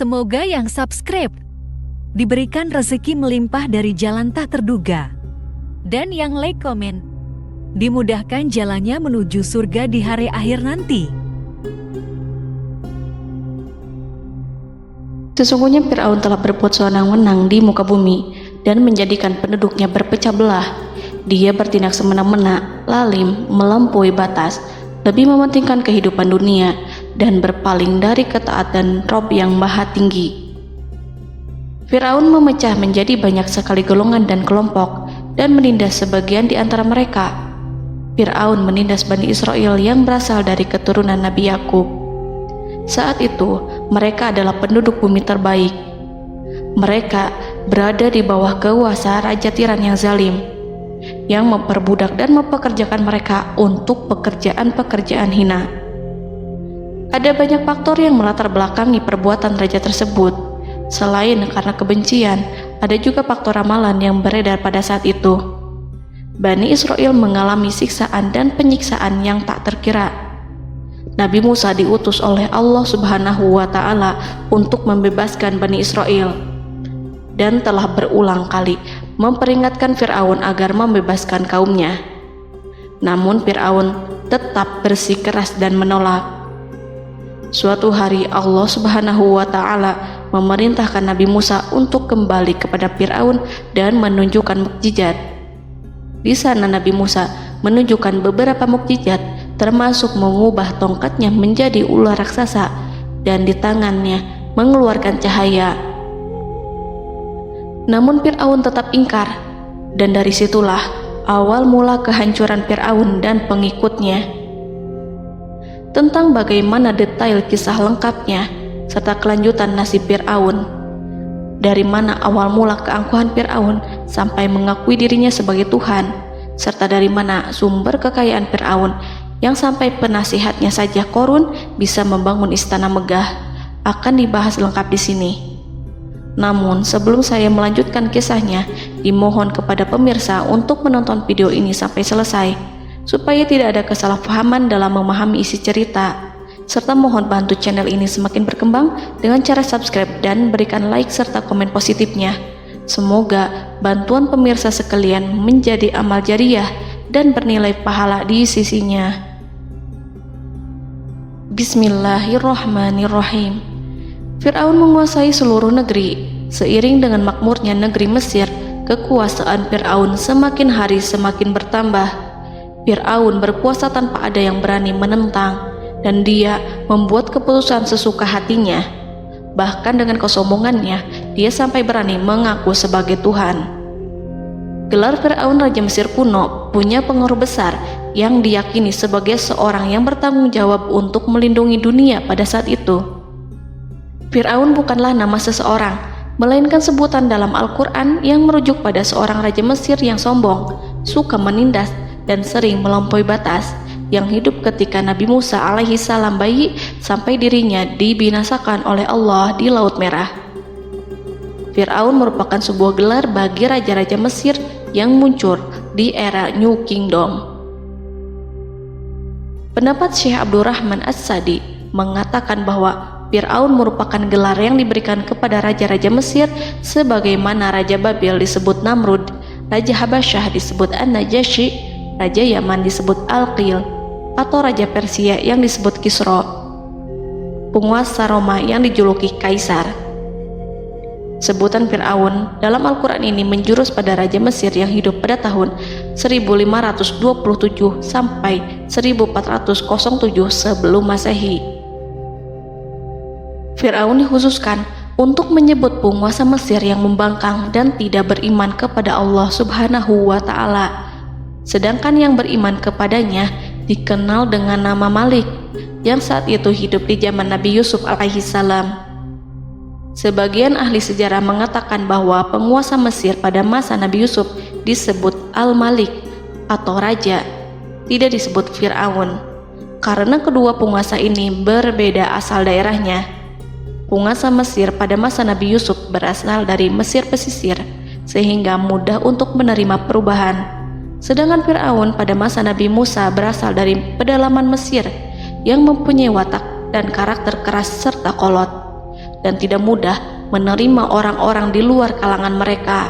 Semoga yang subscribe diberikan rezeki melimpah dari jalan tak terduga. Dan yang like komen, dimudahkan jalannya menuju surga di hari akhir nanti. Sesungguhnya Fir'aun telah berbuat sewenang-wenang di muka bumi dan menjadikan penduduknya berpecah belah. Dia bertindak semena-mena, lalim, melampaui batas, lebih mementingkan kehidupan dunia dan berpaling dari ketaatan Rob yang Maha Tinggi. Fir'aun memecah menjadi banyak sekali golongan dan kelompok dan menindas sebagian di antara mereka. Fir'aun menindas Bani Israel yang berasal dari keturunan Nabi Yakub. Saat itu, mereka adalah penduduk bumi terbaik. Mereka berada di bawah kuasa Raja Tiran yang zalim, yang memperbudak dan mempekerjakan mereka untuk pekerjaan-pekerjaan hina. Ada banyak faktor yang melatar belakangi perbuatan raja tersebut. Selain karena kebencian, ada juga faktor ramalan yang beredar pada saat itu. Bani Israel mengalami siksaan dan penyiksaan yang tak terkira. Nabi Musa diutus oleh Allah Subhanahu wa Ta'ala untuk membebaskan Bani Israel, dan telah berulang kali memperingatkan Fir'aun agar membebaskan kaumnya. Namun Fir'aun tetap bersikeras dan menolak. Suatu hari Allah Subhanahu wa Ta'ala memerintahkan Nabi Musa untuk kembali kepada Fir'aun dan menunjukkan mukjizat. Di sana Nabi Musa menunjukkan beberapa mukjizat, termasuk mengubah tongkatnya menjadi ular raksasa dan di tangannya mengeluarkan cahaya. Namun Fir'aun tetap ingkar, dan dari situlah awal mula kehancuran Fir'aun dan pengikutnya. Tentang bagaimana detail kisah lengkapnya serta kelanjutan nasib Fir'aun, dari mana awal mula keangkuhan Fir'aun sampai mengakui dirinya sebagai Tuhan, serta dari mana sumber kekayaan Fir'aun yang sampai penasihatnya saja Qorun bisa membangun istana megah, akan dibahas lengkap di sini. Namun sebelum saya melanjutkan kisahnya, dimohon kepada pemirsa untuk menonton video ini sampai selesai, supaya tidak ada kesalahpahaman dalam memahami isi cerita, serta mohon bantu channel ini semakin berkembang dengan cara subscribe dan berikan like serta komen positifnya. Semoga bantuan pemirsa sekalian menjadi amal jariah dan bernilai pahala di sisinya. Bismillahirrahmanirrahim. Fir'aun menguasai seluruh negeri. Seiring dengan makmurnya negeri Mesir, kekuasaan Fir'aun semakin hari semakin bertambah. Fir'aun berkuasa tanpa ada yang berani menentang, dan dia membuat keputusan sesuka hatinya. Bahkan dengan kesombongannya, dia sampai berani mengaku sebagai Tuhan. Gelar Fir'aun Raja Mesir kuno punya pengaruh besar yang diyakini sebagai seorang yang bertanggung jawab untuk melindungi dunia pada saat itu. Fir'aun bukanlah nama seseorang, melainkan sebutan dalam Al-Quran yang merujuk pada seorang Raja Mesir yang sombong, suka menindas, dan sering melampaui batas, yang hidup ketika Nabi Musa alaihi salam bayi sampai dirinya dibinasakan oleh Allah di Laut Merah. Fir'aun merupakan sebuah gelar bagi raja-raja Mesir yang muncul di era New Kingdom. Pendapat Syekh Abdurrahman As-Sadi mengatakan bahwa Fir'aun merupakan gelar yang diberikan kepada raja-raja Mesir, sebagaimana Raja Babil disebut Namrud, Raja Habasyah disebut An-Najasyi, Raja Yaman disebut Al-Qil, atau Raja Persia yang disebut Kisra, penguasa Roma yang dijuluki Kaisar. Sebutan Fir'aun dalam Al-Quran ini menjurus pada Raja Mesir yang hidup pada tahun 1527 sampai 1407 sebelum Masehi. Fir'aun dikhususkan untuk menyebut penguasa Mesir yang membangkang dan tidak beriman kepada Allah Subhanahu wa Ta'ala, sedangkan yang beriman kepadanya dikenal dengan nama Malik, yang saat itu hidup di zaman Nabi Yusuf alaihi salam. Sebagian ahli sejarah mengatakan bahwa penguasa Mesir pada masa Nabi Yusuf disebut Al-Malik atau Raja, tidak disebut Fir'aun, karena kedua penguasa ini berbeda asal daerahnya. Penguasa Mesir pada masa Nabi Yusuf berasal dari Mesir pesisir, sehingga mudah untuk menerima perubahan. Sedangkan Fir'aun pada masa Nabi Musa berasal dari pedalaman Mesir yang mempunyai watak dan karakter keras serta kolot. dan tidak mudah menerima orang-orang di luar kalangan mereka.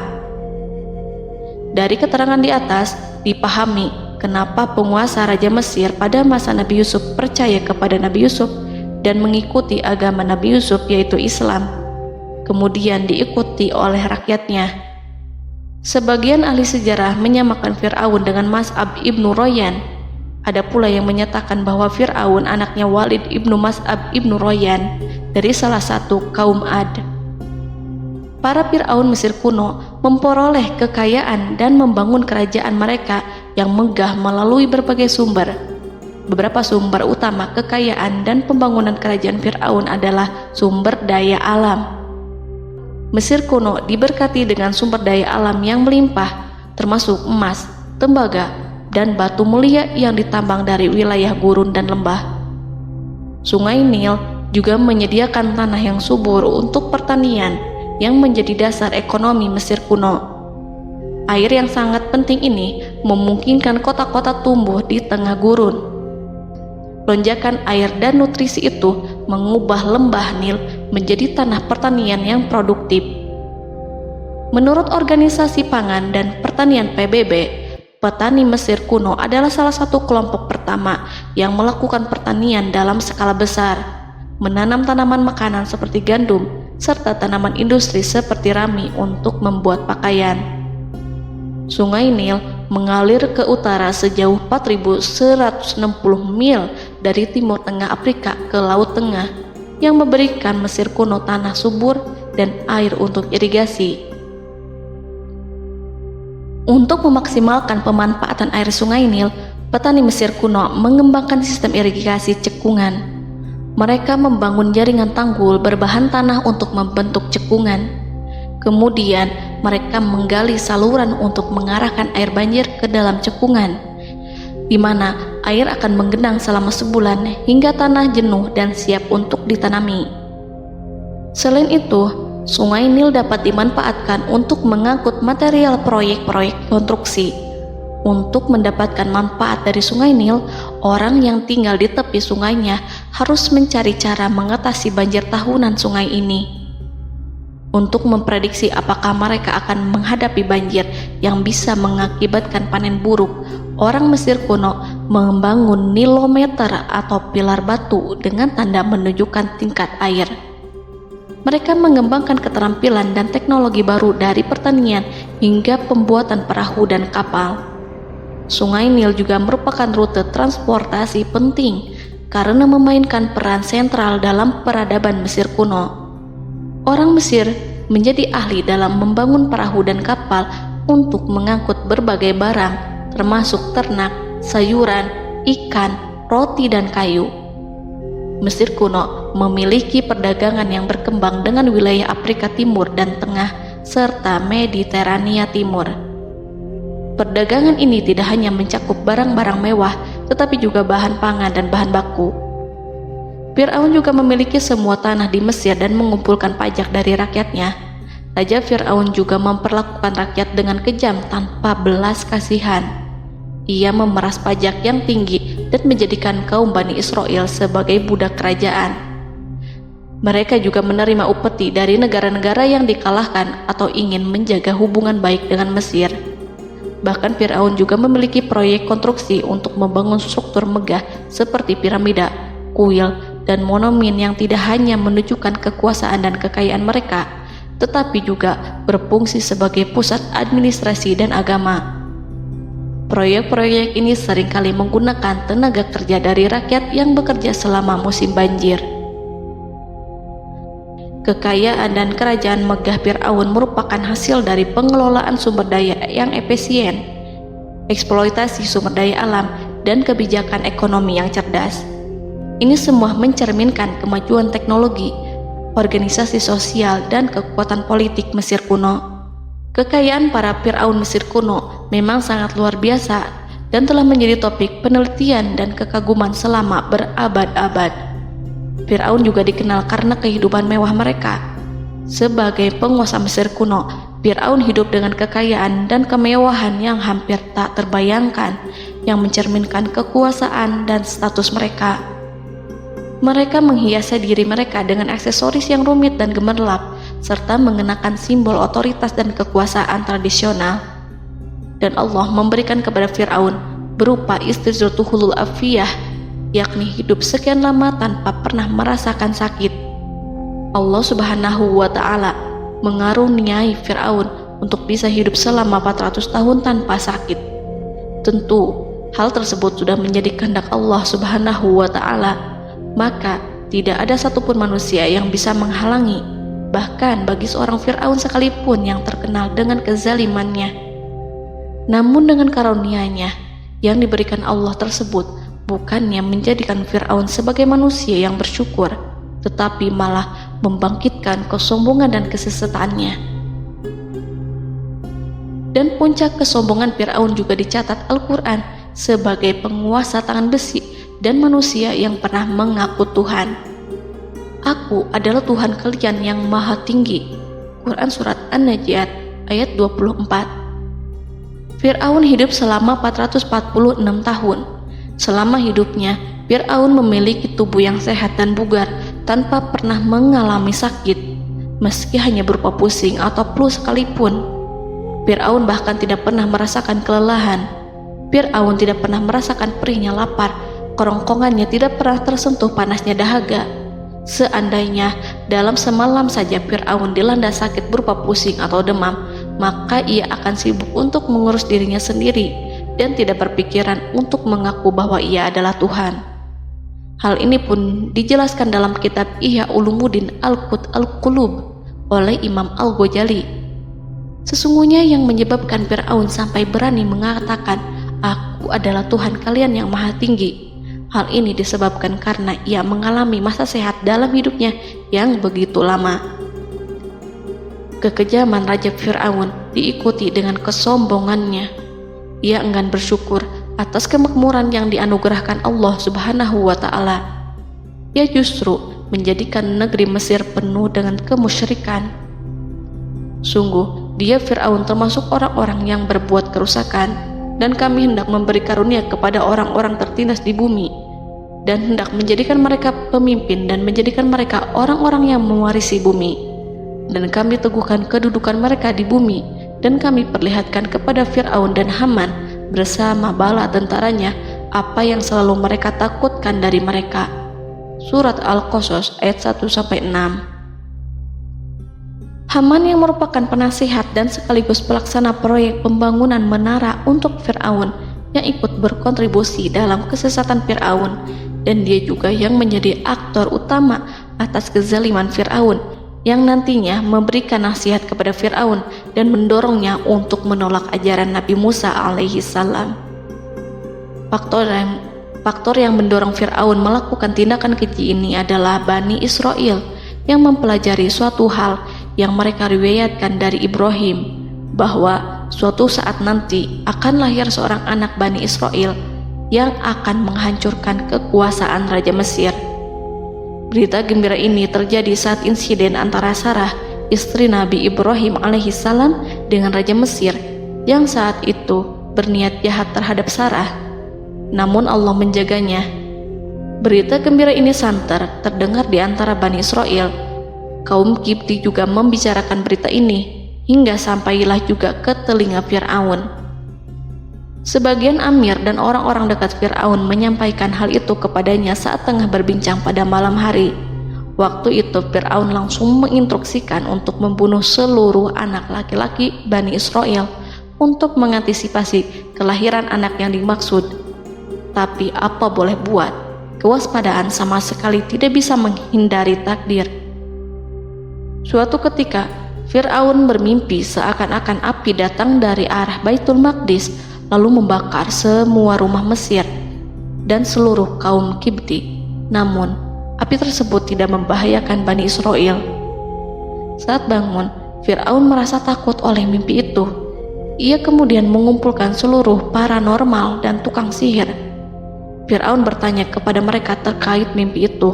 Dari keterangan di atas, dipahami kenapa penguasa Raja Mesir pada masa Nabi Yusuf percaya kepada Nabi Yusuf dan mengikuti agama Nabi Yusuf yaitu Islam, kemudian diikuti oleh rakyatnya. Sebagian ahli sejarah menyamakan Fir'aun dengan Mas'ab ibnu Royan. Ada pula yang menyatakan bahwa Fir'aun anaknya Walid ibnu Mas'ab ibnu Royan dari salah satu kaum Ad. Para Fir'aun Mesir kuno memperoleh kekayaan dan membangun kerajaan mereka yang megah melalui berbagai sumber. Beberapa sumber utama kekayaan dan pembangunan kerajaan Fir'aun adalah sumber daya alam. Mesir kuno diberkati dengan sumber daya alam yang melimpah, termasuk emas, tembaga, dan batu mulia yang ditambang dari wilayah gurun dan lembah. Sungai Nil juga menyediakan tanah yang subur untuk pertanian yang menjadi dasar ekonomi Mesir kuno. Air yang sangat penting ini memungkinkan kota-kota tumbuh di tengah gurun. Lonjakan air dan nutrisi itu mengubah lembah Nil menjadi tanah pertanian yang produktif. Menurut Organisasi Pangan dan Pertanian PBB, petani Mesir kuno adalah salah satu kelompok pertama yang melakukan pertanian dalam skala besar, menanam tanaman makanan seperti gandum, serta tanaman industri seperti rami untuk membuat pakaian. Sungai Nil mengalir ke utara sejauh 4.160 mil dari timur tengah Afrika ke Laut Tengah, yang memberikan Mesir kuno tanah subur dan air untuk irigasi. Untuk memaksimalkan pemanfaatan air Sungai Nil, petani Mesir kuno mengembangkan sistem irigasi cekungan. Mereka membangun jaringan tanggul berbahan tanah untuk membentuk cekungan. Kemudian mereka menggali saluran untuk mengarahkan air banjir ke dalam cekungan, di mana air akan menggenang selama sebulan hingga tanah jenuh dan siap untuk ditanami. Selain itu, Sungai Nil dapat dimanfaatkan untuk mengangkut material proyek-proyek konstruksi. Untuk mendapatkan manfaat dari Sungai Nil, orang yang tinggal di tepi sungainya harus mencari cara mengatasi banjir tahunan sungai ini. Untuk memprediksi apakah mereka akan menghadapi banjir yang bisa mengakibatkan panen buruk, orang Mesir kuno membangun nilometer atau pilar batu dengan tanda menunjukkan tingkat air. Mereka mengembangkan keterampilan dan teknologi baru dari pertanian hingga pembuatan perahu dan kapal. Sungai Nil juga merupakan rute transportasi penting karena memainkan peran sentral dalam peradaban Mesir kuno. Orang Mesir menjadi ahli dalam membangun perahu dan kapal untuk mengangkut berbagai barang, termasuk ternak, sayuran, ikan, roti, dan kayu. Mesir kuno memiliki perdagangan yang berkembang dengan wilayah Afrika Timur dan Tengah serta Mediterania Timur. Perdagangan ini tidak hanya mencakup barang-barang mewah, tetapi juga bahan pangan dan bahan baku. Fir'aun juga memiliki semua tanah di Mesir dan mengumpulkan pajak dari rakyatnya. Raja Fir'aun juga memperlakukan rakyat dengan kejam tanpa belas kasihan. Ia memeras pajak yang tinggi dan menjadikan kaum Bani Israel sebagai budak kerajaan. Mereka juga menerima upeti dari negara-negara yang dikalahkan atau ingin menjaga hubungan baik dengan Mesir. Bahkan Fir'aun juga memiliki proyek konstruksi untuk membangun struktur megah seperti piramida, kuil, dan monumen yang tidak hanya menunjukkan kekuasaan dan kekayaan mereka, tetapi juga berfungsi sebagai pusat administrasi dan agama. Proyek-proyek ini seringkali menggunakan tenaga kerja dari rakyat yang bekerja selama musim banjir. Kekayaan dan kerajaan megah Fir'aun merupakan hasil dari pengelolaan sumber daya yang efisien, eksploitasi sumber daya alam, dan kebijakan ekonomi yang cerdas. Ini semua mencerminkan kemajuan teknologi, organisasi sosial, dan kekuatan politik Mesir kuno. Kekayaan para Fir'aun Mesir kuno memang sangat luar biasa dan telah menjadi topik penelitian dan kekaguman selama berabad-abad. Fir'aun juga dikenal karena kehidupan mewah mereka. Sebagai penguasa Mesir kuno, Fir'aun hidup dengan kekayaan dan kemewahan yang hampir tak terbayangkan, yang mencerminkan kekuasaan dan status mereka. Mereka menghiasi diri mereka dengan aksesoris yang rumit dan gemerlap, serta mengenakan simbol otoritas dan kekuasaan tradisional. Dan Allah memberikan kepada Fir'aun berupa istidratuhul afiyah, yakni hidup sekian lama tanpa pernah merasakan sakit. Allah Subhanahu wa Ta'ala mengaruniai Fir'aun untuk bisa hidup selama 400 tahun tanpa sakit. Tentu, hal tersebut sudah menjadi kehendak Allah Subhanahu wa Ta'ala, maka tidak ada satupun manusia yang bisa menghalangi, bahkan bagi seorang Fir'aun sekalipun yang terkenal dengan kezalimannya. Namun dengan karunia-Nya yang diberikan Allah tersebut bukannya menjadikan Fir'aun sebagai manusia yang bersyukur, tetapi malah membangkitkan kesombongan dan kesesataannya. Dan puncak kesombongan Fir'aun juga dicatat Al-Quran sebagai penguasa tangan besi dan manusia yang pernah mengaku Tuhan. Aku adalah Tuhan kalian yang maha tinggi. Quran Surat An-Najiat ayat 24. Fir'aun hidup selama 446 tahun. Selama hidupnya, Fir'aun memiliki tubuh yang sehat dan bugar tanpa pernah mengalami sakit, meski hanya berupa pusing atau flu sekalipun. Fir'aun bahkan tidak pernah merasakan kelelahan. Fir'aun tidak pernah merasakan perihnya lapar, kerongkongannya tidak pernah tersentuh panasnya dahaga. Seandainya dalam semalam saja Fir'aun dilanda sakit berupa pusing atau demam, maka ia akan sibuk untuk mengurus dirinya sendiri dan tidak berpikiran untuk mengaku bahwa ia adalah Tuhan. Hal ini pun dijelaskan dalam kitab Ihya Ulumuddin Al-Qut Al-Qulub oleh Imam Al-Ghazali. Sesungguhnya yang menyebabkan Fir'aun sampai berani mengatakan, "Aku adalah Tuhan kalian yang maha tinggi." Hal ini disebabkan karena ia mengalami masa sehat dalam hidupnya yang begitu lama. Kekejaman Raja Fir'aun diikuti dengan kesombongannya. Ia enggan bersyukur atas kemakmuran yang dianugerahkan Allah Subhanahu wa Ta'ala. Ia justru menjadikan negeri Mesir penuh dengan kemusyrikan. Sungguh, dia Fir'aun termasuk orang-orang yang berbuat kerusakan, dan kami hendak memberi karunia kepada orang-orang tertindas di bumi, dan hendak menjadikan mereka pemimpin dan menjadikan mereka orang-orang yang mewarisi bumi. Dan kami teguhkan kedudukan mereka di bumi, dan kami perlihatkan kepada Fir'aun dan Haman bersama bala tentaranya apa yang selalu mereka takutkan dari mereka. Surat Al-Qasas ayat 1-6. Haman yang merupakan penasihat dan sekaligus pelaksana proyek pembangunan menara untuk Fir'aun yang ikut berkontribusi dalam kesesatan Fir'aun, dan dia juga yang menjadi aktor utama atas kezaliman Fir'aun yang nantinya memberikan nasihat kepada Fir'aun dan mendorongnya untuk menolak ajaran Nabi Musa alaihi salam. Faktor yang mendorong Fir'aun melakukan tindakan keji ini adalah Bani Israel yang mempelajari suatu hal yang mereka riwayatkan dari Ibrahim, bahwa suatu saat nanti akan lahir seorang anak Bani Israel yang akan menghancurkan kekuasaan Raja Mesir. Berita gembira ini terjadi saat insiden antara Sarah, istri Nabi Ibrahim alaihissalam, dengan Raja Mesir yang saat itu berniat jahat terhadap Sarah. Namun Allah menjaganya. Berita gembira ini santer terdengar di antara Bani Israel. Kaum Kipti juga membicarakan berita ini, hingga sampailah juga ke telinga Fir'aun. Sebagian amir dan orang-orang dekat Fir'aun menyampaikan hal itu kepadanya saat tengah berbincang pada malam hari. Waktu itu Fir'aun langsung menginstruksikan untuk membunuh seluruh anak laki-laki Bani Israel untuk mengantisipasi kelahiran anak yang dimaksud. Tapi apa boleh buat, kewaspadaan sama sekali tidak bisa menghindari takdir. Suatu ketika Fir'aun bermimpi seakan-akan api datang dari arah Baitul Maqdis lalu membakar semua rumah Mesir dan seluruh kaum Kipti. Namun, api tersebut tidak membahayakan Bani Israel. Saat bangun, Fir'aun merasa takut oleh mimpi itu. Ia kemudian mengumpulkan seluruh paranormal dan tukang sihir. Fir'aun bertanya kepada mereka terkait mimpi itu.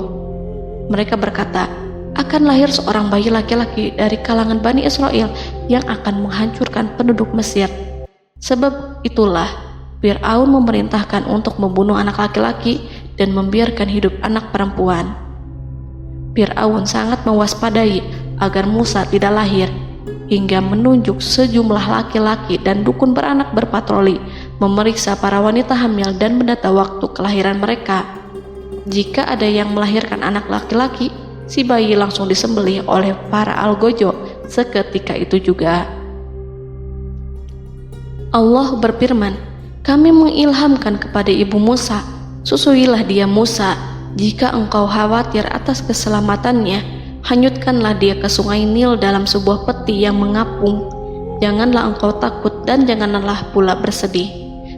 Mereka berkata, akan lahir seorang bayi laki-laki dari kalangan Bani Israel yang akan menghancurkan penduduk Mesir. Sebab itulah Fir'aun memerintahkan untuk membunuh anak laki-laki dan membiarkan hidup anak perempuan. Fir'aun sangat mewaspadai agar Musa tidak lahir, hingga menunjuk sejumlah laki-laki dan dukun beranak berpatroli memeriksa para wanita hamil dan mendata waktu kelahiran mereka. Jika ada yang melahirkan anak laki-laki, si bayi langsung disembelih oleh para algojo seketika itu juga. Allah berfirman, "Kami mengilhamkan kepada ibu Musa, susuilah dia Musa. Jika engkau khawatir atas keselamatannya, hanyutkanlah dia ke sungai Nil dalam sebuah peti yang mengapung. Janganlah engkau takut dan janganlah pula bersedih.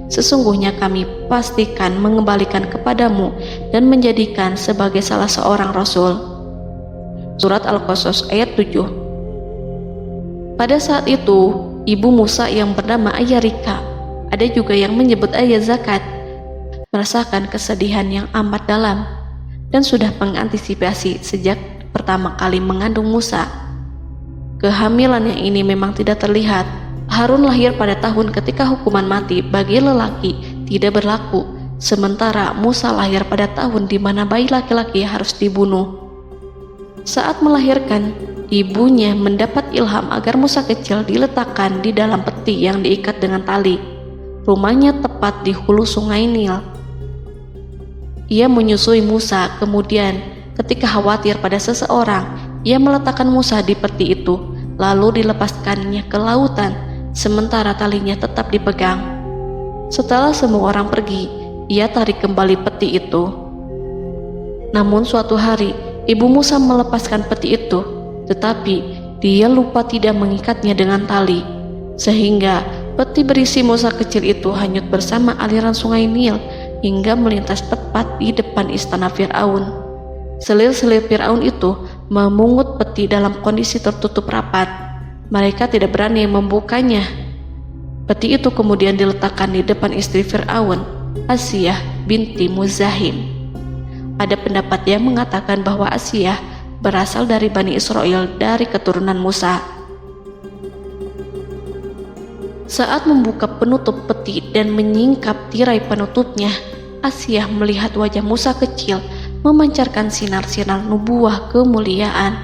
Sesungguhnya kami pastikan mengembalikan kepadamu dan menjadikan sebagai salah seorang rasul." Surat Al-Qasas ayat 7. Pada saat itu, ibu Musa yang bernama Ayah Rika, ada juga yang menyebut Ayah Zakat, merasakan kesedihan yang amat dalam dan sudah mengantisipasi sejak pertama kali mengandung Musa. Kehamilannya ini memang tidak terlihat. Harun lahir pada tahun ketika hukuman mati bagi lelaki tidak berlaku, sementara Musa lahir pada tahun di mana bayi laki-laki harus dibunuh. Saat melahirkan, ibunya mendapat ilham agar Musa kecil diletakkan di dalam peti yang diikat dengan tali. Rumahnya tepat di hulu sungai Nil. Ia menyusui Musa, kemudian ketika khawatir pada seseorang, ia meletakkan Musa di peti itu, lalu dilepaskannya ke lautan, sementara talinya tetap dipegang. Setelah semua orang pergi, ia tarik kembali peti itu. Namun suatu hari, ibu Musa melepaskan peti itu, tetapi dia lupa tidak mengikatnya dengan tali, sehingga peti berisi Musa kecil itu hanyut bersama aliran sungai Nil hingga melintas tepat di depan istana Fir'aun. Selir-selir Fir'aun itu memungut peti dalam kondisi tertutup rapat. Mereka tidak berani membukanya. Peti itu kemudian diletakkan di depan istri Fir'aun, Asiyah binti Muzahim. Ada pendapat yang mengatakan bahwa Asiyah berasal dari Bani Israel dari keturunan Musa. Saat membuka penutup peti dan menyingkap tirai penutupnya, Asiyah melihat wajah Musa kecil memancarkan sinar-sinar nubuah kemuliaan.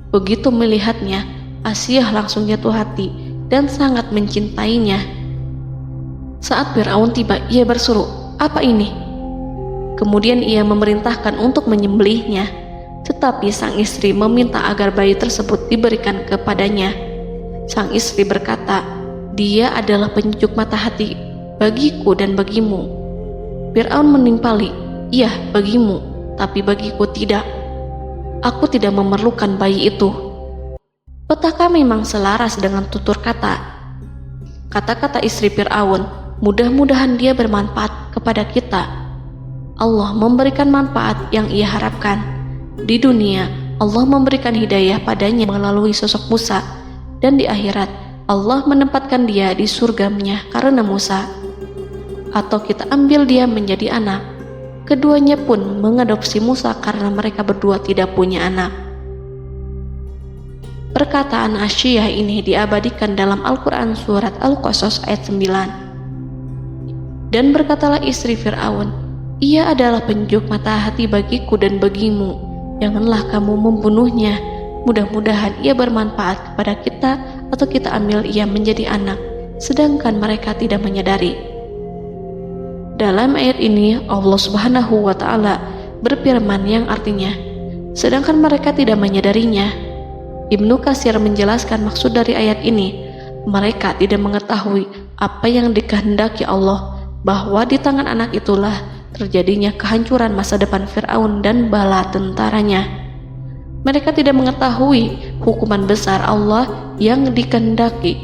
Begitu melihatnya, Asiyah langsung jatuh hati dan sangat mencintainya. Saat Fir'aun tiba, ia berseru, "Apa ini?" Kemudian ia memerintahkan untuk menyembelihnya, tetapi sang istri meminta agar bayi tersebut diberikan kepadanya. Sang istri berkata, "Dia adalah penyejuk mata hati bagiku dan bagimu." Fir'aun menimpali, "Iya, bagimu, tapi bagiku tidak. Aku tidak memerlukan bayi itu." Petaka memang selaras dengan tutur kata. Kata-kata istri Fir'aun, mudah-mudahan dia bermanfaat kepada kita. Allah memberikan manfaat yang ia harapkan. Di dunia, Allah memberikan hidayah padanya melalui sosok Musa, dan di akhirat, Allah menempatkan dia di surganya karena Musa. Atau kita ambil dia menjadi anak. Keduanya pun mengadopsi Musa karena mereka berdua tidak punya anak. Perkataan Asiyah ini diabadikan dalam Al-Quran surat Al-Qasas ayat 9. Dan berkatalah istri Fir'aun, "Ia adalah penyejuk mata hati bagiku dan bagimu. Janganlah kamu membunuhnya. Mudah-mudahan ia bermanfaat kepada kita, atau kita ambil ia menjadi anak, sedangkan mereka tidak menyadari." Dalam ayat ini Allah Subhanahu wa Ta'ala berfirman yang artinya, sedangkan mereka tidak menyadarinya. Ibnu Katsir menjelaskan maksud dari ayat ini, mereka tidak mengetahui apa yang dikehendaki Allah, bahwa di tangan anak itulah terjadinya kehancuran masa depan Fir'aun dan bala tentaranya. Mereka tidak mengetahui hukuman besar Allah yang dikehendaki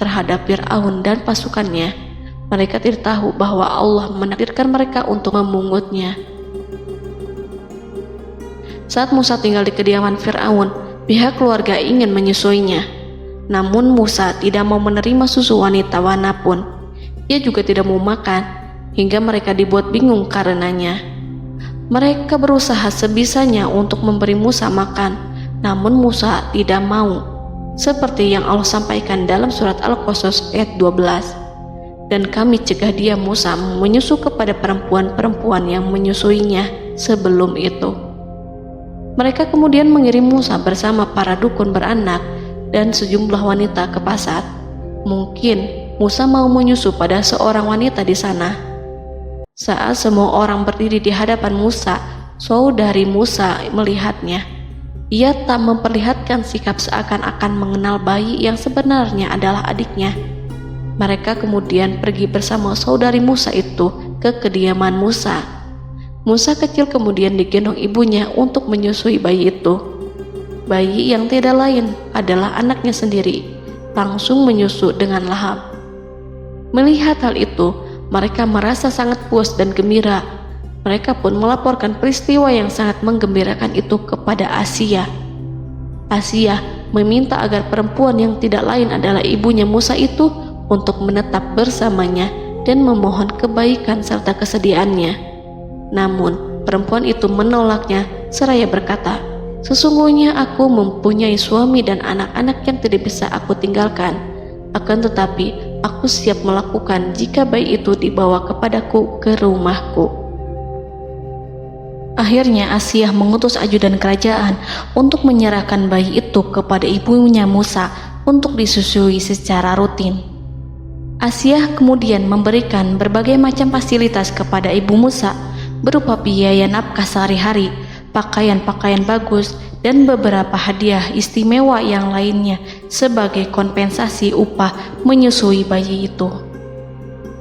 terhadap Fir'aun dan pasukannya. Mereka tidak tahu bahwa Allah menakdirkan mereka untuk memungutnya. Saat Musa tinggal di kediaman Fir'aun, pihak keluarga ingin menyusuinya. Namun Musa tidak mau menerima susu wanita manapun. Ia juga tidak mau makan, hingga mereka dibuat bingung karenanya. Mereka berusaha sebisanya untuk memberi Musa makan, namun Musa tidak mau. Seperti yang Allah sampaikan dalam surat Al-Qasas ayat 12. dan kami cegah dia Musa menyusu kepada perempuan-perempuan yang menyusuinya sebelum itu. Mereka kemudian mengirim Musa bersama para dukun beranak dan sejumlah wanita ke pasar. Mungkin Musa mau menyusu pada seorang wanita di sana. Saat semua orang berdiri di hadapan Musa, saudari Musa melihatnya. Ia tak memperlihatkan sikap seakan-akan mengenal bayi yang sebenarnya adalah adiknya. Mereka kemudian pergi bersama saudari Musa itu ke kediaman Musa. Musa kecil kemudian digendong ibunya untuk menyusui bayi itu. Bayi yang tidak lain adalah anaknya sendiri, langsung menyusu dengan lahap. Melihat hal itu, mereka merasa sangat puas dan gembira. Mereka pun melaporkan peristiwa yang sangat menggembirakan itu kepada Asia. Asia meminta agar perempuan yang tidak lain adalah ibunya Musa itu untuk menetap bersamanya dan memohon kebaikan serta kesediaannya. Namun, perempuan itu menolaknya seraya berkata, "Sesungguhnya aku mempunyai suami dan anak-anak yang tidak bisa aku tinggalkan. Akan tetapi, aku siap melakukan jika bayi itu dibawa kepadaku ke rumahku." Akhirnya Asia mengutus ajudan kerajaan untuk menyerahkan bayi itu kepada ibunya Musa untuk disusui secara rutin. Asia kemudian memberikan berbagai macam fasilitas kepada ibu Musa berupa biaya nafkah sehari-hari, pakaian-pakaian bagus, dan beberapa hadiah istimewa yang lainnya sebagai kompensasi upah menyusui bayi itu.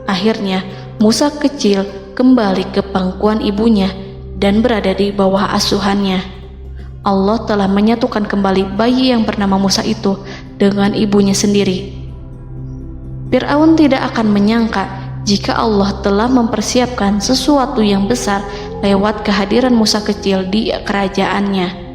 Akhirnya Musa kecil kembali ke pangkuan ibunya dan berada di bawah asuhannya. Allah telah menyatukan kembali bayi yang bernama Musa itu dengan ibunya sendiri. Fir'aun tidak akan menyangka jika Allah telah mempersiapkan sesuatu yang besar lewat kehadiran Musa kecil di kerajaannya.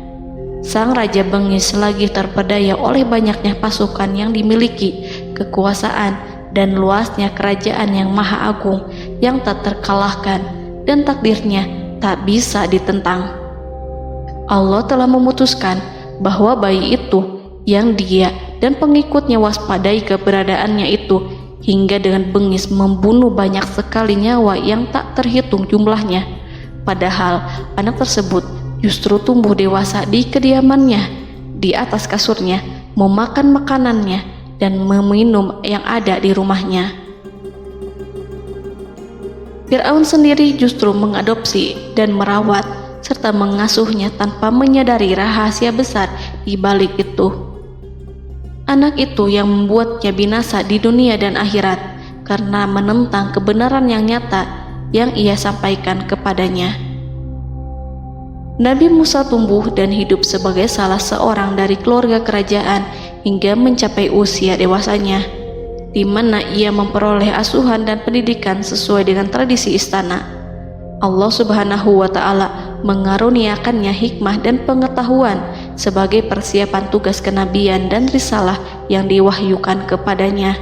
Sang Raja bengis lagi terpedaya oleh banyaknya pasukan yang dimiliki, kekuasaan, dan luasnya kerajaan yang maha agung yang tak terkalahkan dan takdirnya tak bisa ditentang. Allah telah memutuskan bahwa bayi itu yang dia dan pengikutnya waspadai keberadaannya itu hingga dengan bengis membunuh banyak sekali nyawa yang tak terhitung jumlahnya. Padahal anak tersebut justru tumbuh dewasa di kediamannya, di atas kasurnya, memakan makanannya, dan meminum yang ada di rumahnya. Fir'aun sendiri justru mengadopsi dan merawat serta mengasuhnya tanpa menyadari rahasia besar di balik itu. Anak itu yang membuatnya binasa di dunia dan akhirat karena menentang kebenaran yang nyata yang ia sampaikan kepadanya. Nabi Musa tumbuh dan hidup sebagai salah seorang dari keluarga kerajaan hingga mencapai usia dewasanya, di mana ia memperoleh asuhan dan pendidikan sesuai dengan tradisi istana. Allah Subhanahu wa Ta'ala mengaruniakannya hikmah dan pengetahuan sebagai persiapan tugas kenabian dan risalah yang diwahyukan kepadanya.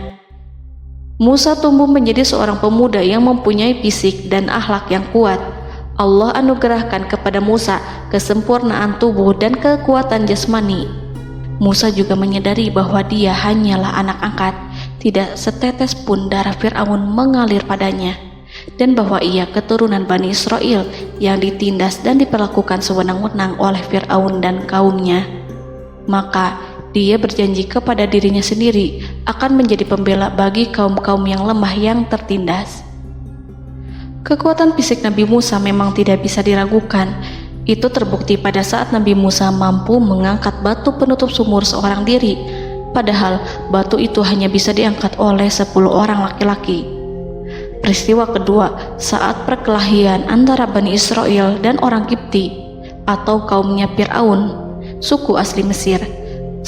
Musa tumbuh menjadi seorang pemuda yang mempunyai fisik dan akhlak yang kuat. Allah anugerahkan kepada Musa kesempurnaan tubuh dan kekuatan jasmani. Musa juga menyadari bahwa dia hanyalah anak angkat, tidak setetes pun darah Fir'aun mengalir padanya, dan bahwa ia keturunan Bani Israel yang ditindas dan diperlakukan sewenang-wenang oleh Fir'aun dan kaumnya. Maka dia berjanji kepada dirinya sendiri akan menjadi pembela bagi kaum-kaum yang lemah yang tertindas. Kekuatan fisik Nabi Musa memang tidak bisa diragukan. Itu terbukti pada saat Nabi Musa mampu mengangkat batu penutup sumur seorang diri, padahal batu itu hanya bisa diangkat oleh 10 orang laki-laki. Peristiwa kedua saat perkelahian antara Bani Israel dan orang Kipti atau kaumnya Fir'aun, suku asli Mesir.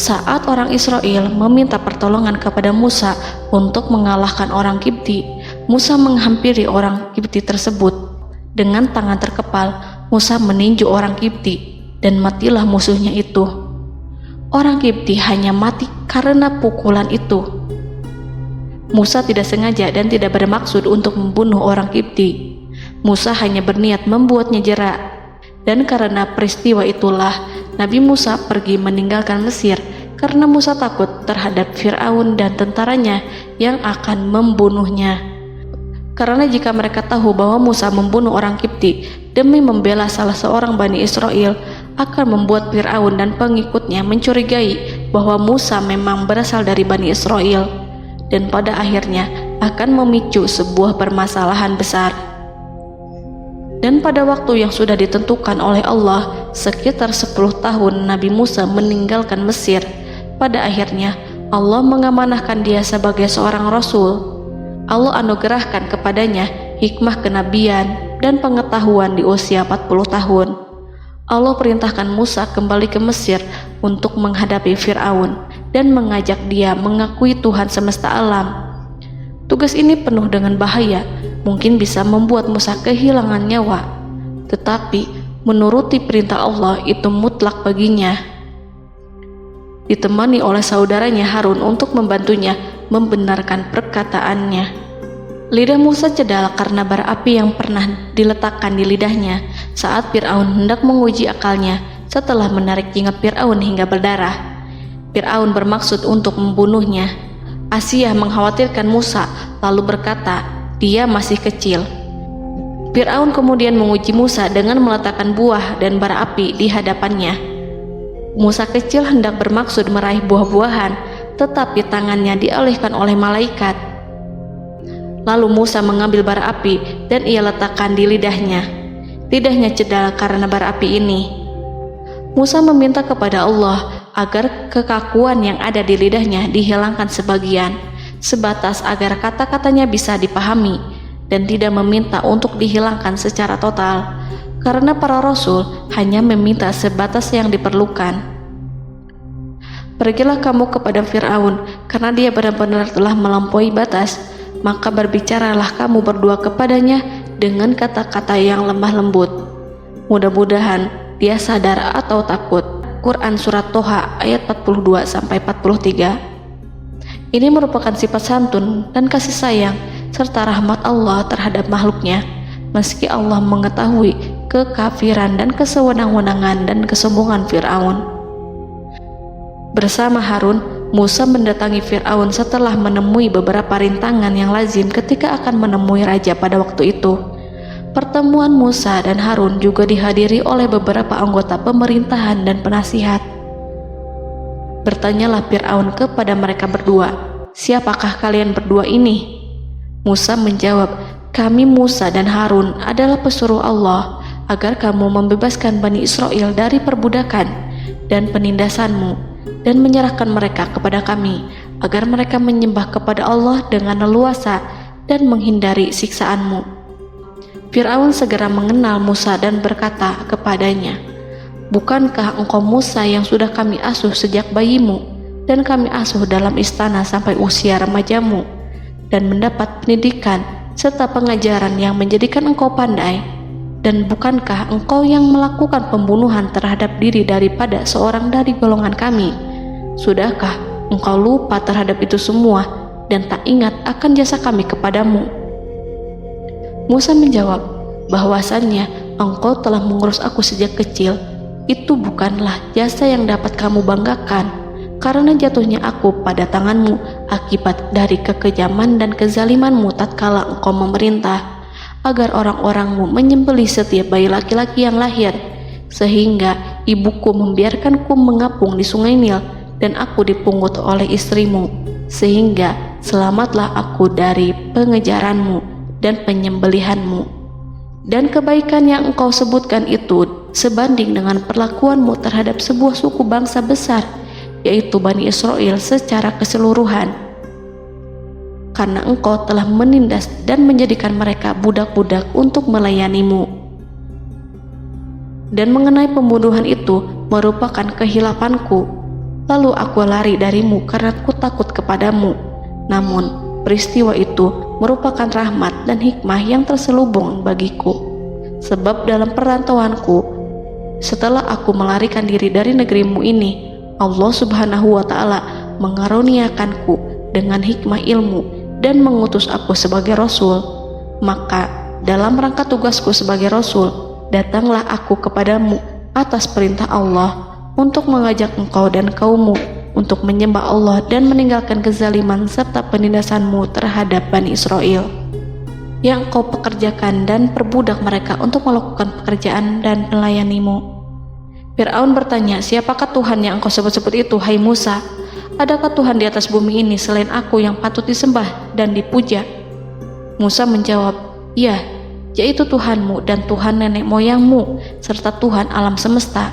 Saat orang Israel meminta pertolongan kepada Musa untuk mengalahkan orang Kipti, Musa menghampiri orang Kipti tersebut. Dengan tangan terkepal, Musa meninju orang Kipti dan matilah musuhnya itu. Orang Kipti hanya mati karena pukulan itu. Musa tidak sengaja dan tidak bermaksud untuk membunuh orang Kipti. Musa hanya berniat membuatnya jera. Dan karena peristiwa itulah Nabi Musa pergi meninggalkan Mesir karena Musa takut terhadap Fir'aun dan tentaranya yang akan membunuhnya. Karena jika mereka tahu bahwa Musa membunuh orang Kipti demi membela salah seorang Bani Israel, akan membuat Fir'aun dan pengikutnya mencurigai bahwa Musa memang berasal dari Bani Israel, dan pada akhirnya akan memicu sebuah permasalahan besar. Dan pada waktu yang sudah ditentukan oleh Allah, sekitar 10 tahun Nabi Musa meninggalkan Mesir. Pada akhirnya Allah mengamanahkan dia sebagai seorang Rasul. Allah anugerahkan kepadanya hikmah kenabian dan pengetahuan di usia 40 tahun. Allah perintahkan Musa kembali ke Mesir untuk menghadapi Fir'aun dan mengajak dia mengakui Tuhan semesta alam. Tugas ini penuh dengan bahaya, mungkin bisa membuat Musa kehilangan nyawa, tetapi menuruti perintah Allah itu mutlak baginya. Ditemani oleh saudaranya Harun untuk membantunya membenarkan perkataannya. Lidah Musa cedal karena bara api yang pernah diletakkan di lidahnya saat Fir'aun hendak menguji akalnya setelah menarik jingat Fir'aun hingga berdarah. Fir'aun bermaksud untuk membunuhnya. Asia mengkhawatirkan Musa lalu berkata, dia masih kecil. Fir'aun kemudian menguji Musa dengan meletakkan buah dan bara api di hadapannya. Musa kecil hendak bermaksud meraih buah-buahan, tetapi tangannya dialihkan oleh malaikat. Lalu Musa mengambil bara api dan ia letakkan di lidahnya. Lidahnya cedal karena bara api ini. Musa meminta kepada Allah agar kekakuan yang ada di lidahnya dihilangkan sebagian, sebatas agar kata-katanya bisa dipahami, dan tidak meminta untuk dihilangkan secara total, karena para rasul hanya meminta sebatas yang diperlukan. Pergilah kamu kepada Fir'aun, karena dia benar-benar telah melampaui batas, maka berbicaralah kamu berdua kepadanya dengan kata-kata yang lemah lembut. Mudah-mudahan dia sadar atau takut. Quran Surat Toha ayat 42-43. Ini merupakan sifat santun dan kasih sayang serta rahmat Allah terhadap makhluknya, meski Allah mengetahui kekafiran dan kesewenang-wenangan dan kesombongan Fir'aun. Bersama Harun, Musa mendatangi Fir'aun setelah menemui beberapa rintangan yang lazim ketika akan menemui raja pada waktu itu. Pertemuan Musa dan Harun juga dihadiri oleh beberapa anggota pemerintahan dan penasihat. Bertanyalah Fir'aun kepada mereka berdua, siapakah kalian berdua ini? Musa menjawab, kami Musa dan Harun adalah pesuruh Allah agar kamu membebaskan Bani Israel dari perbudakan dan penindasanmu, dan menyerahkan mereka kepada kami agar mereka menyembah kepada Allah dengan leluasa dan menghindari siksaanmu. Fir'aun segera mengenal Musa dan berkata kepadanya, bukankah engkau Musa yang sudah kami asuh sejak bayimu dan kami asuh dalam istana sampai usia remajamu dan mendapat pendidikan serta pengajaran yang menjadikan engkau pandai? Dan bukankah engkau yang melakukan pembunuhan terhadap diri daripada seorang dari golongan kami? Sudahkah engkau lupa terhadap itu semua dan tak ingat akan jasa kami kepadamu? Musa menjawab, bahwasannya engkau telah mengurus aku sejak kecil. Itu bukanlah jasa yang dapat kamu banggakan, karena jatuhnya aku pada tanganmu akibat dari kekejaman dan kezalimanmu tatkala engkau memerintah agar orang-orangmu menyembelih setiap bayi laki-laki yang lahir, sehingga ibuku membiarkanku mengapung di sungai Nil dan aku dipungut oleh istrimu, sehingga selamatlah aku dari pengejaranmu dan penyembelihanmu. Dan kebaikan yang engkau sebutkan itu sebanding dengan perlakuanmu terhadap sebuah suku bangsa besar, yaitu Bani Israel secara keseluruhan, karena engkau telah menindas dan menjadikan mereka budak-budak untuk melayanimu. Dan mengenai pembunuhan itu merupakan kehilafanku, lalu aku lari darimu karena aku takut kepadamu. Namun peristiwa itu merupakan rahmat dan hikmah yang terselubung bagiku, sebab dalam perantauanku setelah aku melarikan diri dari negerimu ini, Allah Subhanahu wa Ta'ala mengaruniakanku dengan hikmah ilmu dan mengutus aku sebagai Rasul. Maka dalam rangka tugasku sebagai Rasul, datanglah aku kepadamu atas perintah Allah untuk mengajak engkau dan kaummu untuk menyembah Allah dan meninggalkan kezaliman serta penindasanmu terhadap Bani Israel. yang engkau pekerjakan dan perbudak mereka untuk melakukan pekerjaan dan melayanimu. Fir'aun bertanya, siapakah Tuhan yang engkau sebut-sebut itu, hai Musa? Adakah Tuhan di atas bumi ini selain aku yang patut disembah dan dipuja? Musa menjawab, iya, yaitu Tuhanmu dan Tuhan nenek moyangmu, serta Tuhan alam semesta.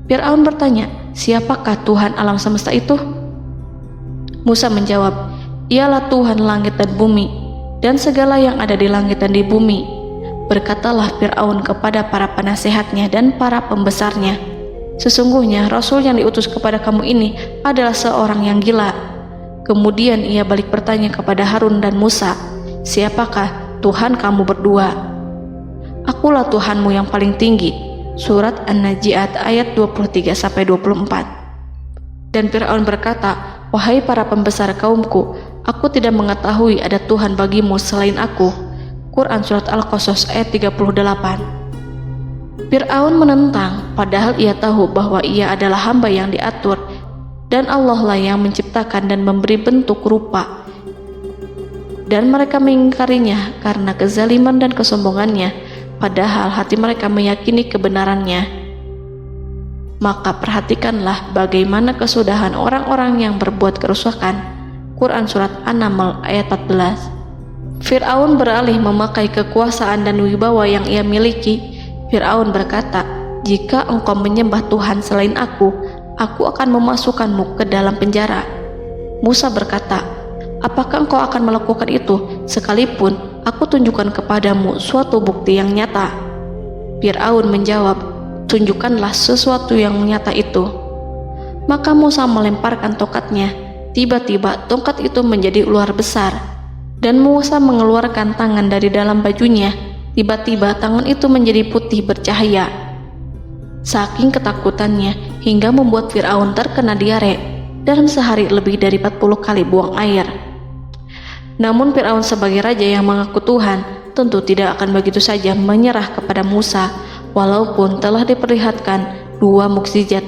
Fir'aun bertanya, siapakah Tuhan alam semesta itu? Musa menjawab, ialah Tuhan langit dan bumi, dan segala yang ada di langit dan di bumi. Berkatalah Fir'aun kepada para penasehatnya dan para pembesarnya, sesungguhnya Rasul yang diutus kepada kamu ini adalah seorang yang gila. Kemudian ia balik bertanya kepada Harun dan Musa, siapakah Tuhan kamu berdua? Akulah Tuhanmu yang paling tinggi. Surat An-Najiat ayat 23-24. Dan Fir'aun berkata, wahai para pembesar kaumku, aku tidak mengetahui ada Tuhan bagimu selain aku. Quran Surat Al-Qasas ayat 38. Fir'aun menentang, padahal ia tahu bahwa ia adalah hamba yang diatur, dan Allah lah yang menciptakan dan memberi bentuk rupa. Dan mereka mengingkarinya karena kezaliman dan kesombongannya, padahal hati mereka meyakini kebenarannya. Maka perhatikanlah bagaimana kesudahan orang-orang yang berbuat kerusakan. Quran Surat An-Naml ayat 14. Fir'aun beralih memakai kekuasaan dan wibawa yang ia miliki. Fir'aun berkata, jika engkau menyembah Tuhan selain aku akan memasukkanmu ke dalam penjara. Musa berkata, apakah engkau akan melakukan itu sekalipun aku tunjukkan kepadamu suatu bukti yang nyata? Fir'aun menjawab, tunjukkanlah sesuatu yang nyata itu. Maka Musa melemparkan tongkatnya. Tiba-tiba tongkat itu menjadi ular besar, dan Musa mengeluarkan tangan dari dalam bajunya. Tiba-tiba tangan itu menjadi putih bercahaya. Saking ketakutannya hingga membuat Fir'aun terkena diare, dalam sehari lebih dari 40 kali buang air. Namun Fir'aun sebagai raja yang mengaku Tuhan tentu tidak akan begitu saja menyerah kepada Musa, walaupun telah diperlihatkan 2 mukjizat.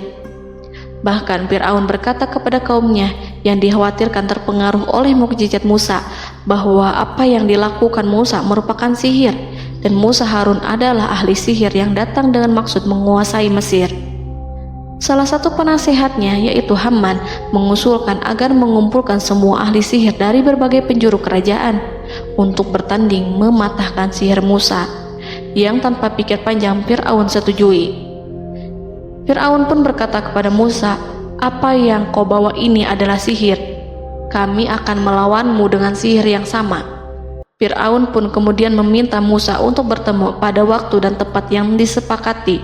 Bahkan Fir'aun berkata kepada kaumnya yang dikhawatirkan terpengaruh oleh mukjizat Musa, bahwa apa yang dilakukan Musa merupakan sihir, dan Musa Harun adalah ahli sihir yang datang dengan maksud menguasai Mesir. Salah satu penasehatnya, yaitu Haman, mengusulkan agar mengumpulkan semua ahli sihir dari berbagai penjuru kerajaan untuk bertanding mematahkan sihir Musa, yang tanpa pikir panjang Fir'aun setujui. Fir'aun pun berkata kepada Musa, apa yang kau bawa ini adalah sihir. Kami akan melawanmu dengan sihir yang sama. Fir'aun pun kemudian meminta Musa untuk bertemu pada waktu dan tempat yang disepakati,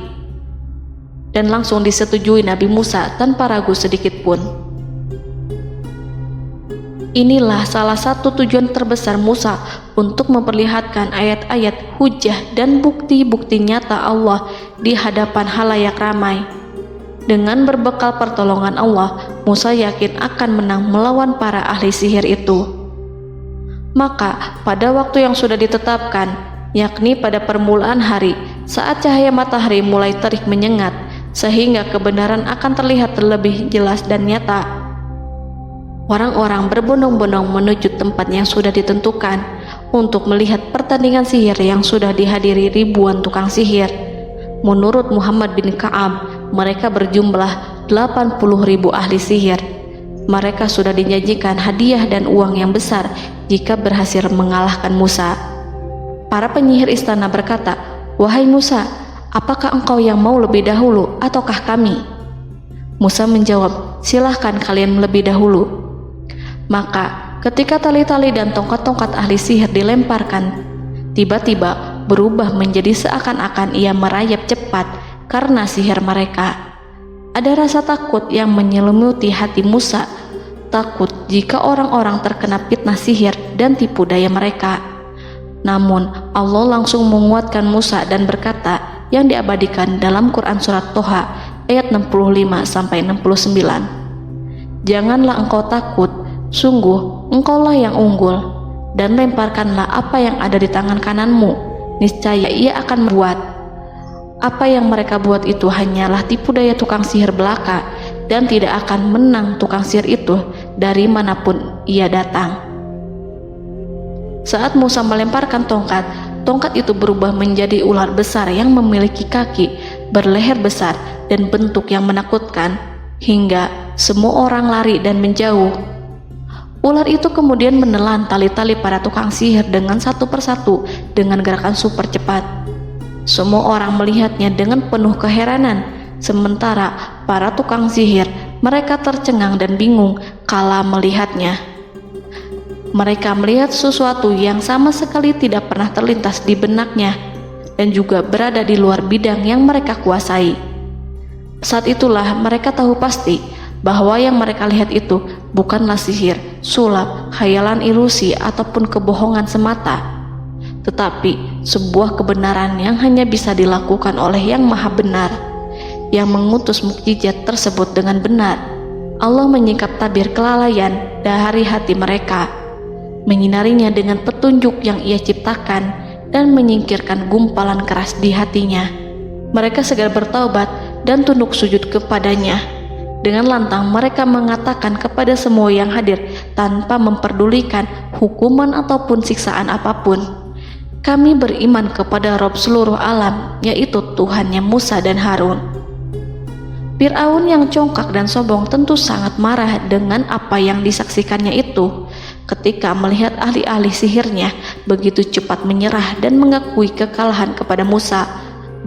dan langsung disetujui Nabi Musa tanpa ragu sedikit pun. Inilah salah satu tujuan terbesar Musa untuk memperlihatkan ayat-ayat hujah dan bukti-bukti nyata Allah di hadapan halayak ramai. Dengan berbekal pertolongan Allah, Musa yakin akan menang melawan para ahli sihir itu. Maka pada waktu yang sudah ditetapkan, yakni pada permulaan hari, saat cahaya matahari mulai terik menyengat, sehingga kebenaran akan terlihat lebih jelas dan nyata, orang-orang berbondong-bondong menuju tempat yang sudah ditentukan untuk melihat pertandingan sihir yang sudah dihadiri ribuan tukang sihir. Menurut Muhammad bin Ka'ab, mereka berjumlah 80.000 ahli sihir. Mereka sudah dijanjikan hadiah dan uang yang besar jika berhasil mengalahkan Musa. Para penyihir istana berkata, wahai Musa, apakah engkau yang mau lebih dahulu ataukah kami? Musa menjawab, silahkan kalian lebih dahulu. Maka ketika tali-tali dan tongkat-tongkat ahli sihir dilemparkan, tiba-tiba berubah menjadi seakan-akan ia merayap cepat karena sihir mereka. Ada rasa takut yang menyelimuti hati Musa, takut jika orang-orang terkena fitnah sihir dan tipu daya mereka. Namun Allah langsung menguatkan Musa dan berkata yang diabadikan dalam Quran Surat Toha ayat 65-69, janganlah engkau takut, sungguh engkaulah yang unggul, dan lemparkanlah apa yang ada di tangan kananmu, niscaya ia akan membuat. Apa yang mereka buat itu hanyalah tipu daya tukang sihir belaka, dan tidak akan menang tukang sihir itu dari manapun ia datang. Saat Musa melemparkan tongkat, tongkat itu berubah menjadi ular besar yang memiliki kaki, berleher besar, dan bentuk yang menakutkan, hingga semua orang lari dan menjauh. Ular itu kemudian menelan tali-tali para tukang sihir dengan satu persatu dengan gerakan super cepat. Semua orang melihatnya dengan penuh keheranan, sementara para tukang sihir mereka tercengang dan bingung kala melihatnya. Mereka melihat sesuatu yang sama sekali tidak pernah terlintas di benaknya dan juga berada di luar bidang yang mereka kuasai. Saat itulah mereka tahu pasti bahwa yang mereka lihat itu bukanlah sihir, sulap, khayalan ilusi ataupun kebohongan semata, tetapi sebuah kebenaran yang hanya bisa dilakukan oleh Yang Maha Benar, yang mengutus mukjizat tersebut dengan benar. Allah menyingkap tabir kelalaian dari hati mereka, menyinarinya dengan petunjuk yang Ia ciptakan, dan menyingkirkan gumpalan keras di hatinya. Mereka segera bertaubat dan tunduk sujud kepadanya. Dengan lantang mereka mengatakan kepada semua yang hadir tanpa memperdulikan hukuman ataupun siksaan apapun, "Kami beriman kepada Rob seluruh alam, yaitu Tuhannya Musa dan Harun." Fir'aun yang congkak dan sombong tentu sangat marah dengan apa yang disaksikannya itu. Ketika melihat ahli-ahli sihirnya begitu cepat menyerah dan mengakui kekalahan kepada Musa,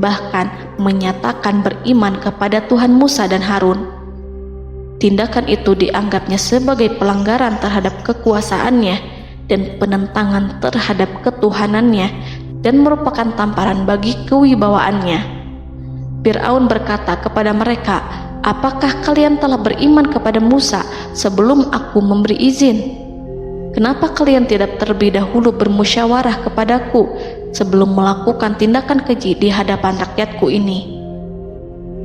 bahkan menyatakan beriman kepada Tuhan Musa dan Harun. Tindakan itu dianggapnya sebagai pelanggaran terhadap kekuasaannya dan penentangan terhadap ketuhanannya, dan merupakan tamparan bagi kewibawaannya. Fir'aun berkata kepada mereka, "Apakah kalian telah beriman kepada Musa sebelum aku memberi izin? Kenapa kalian tidak terlebih dahulu bermusyawarah kepadaku sebelum melakukan tindakan keji di hadapan rakyatku ini?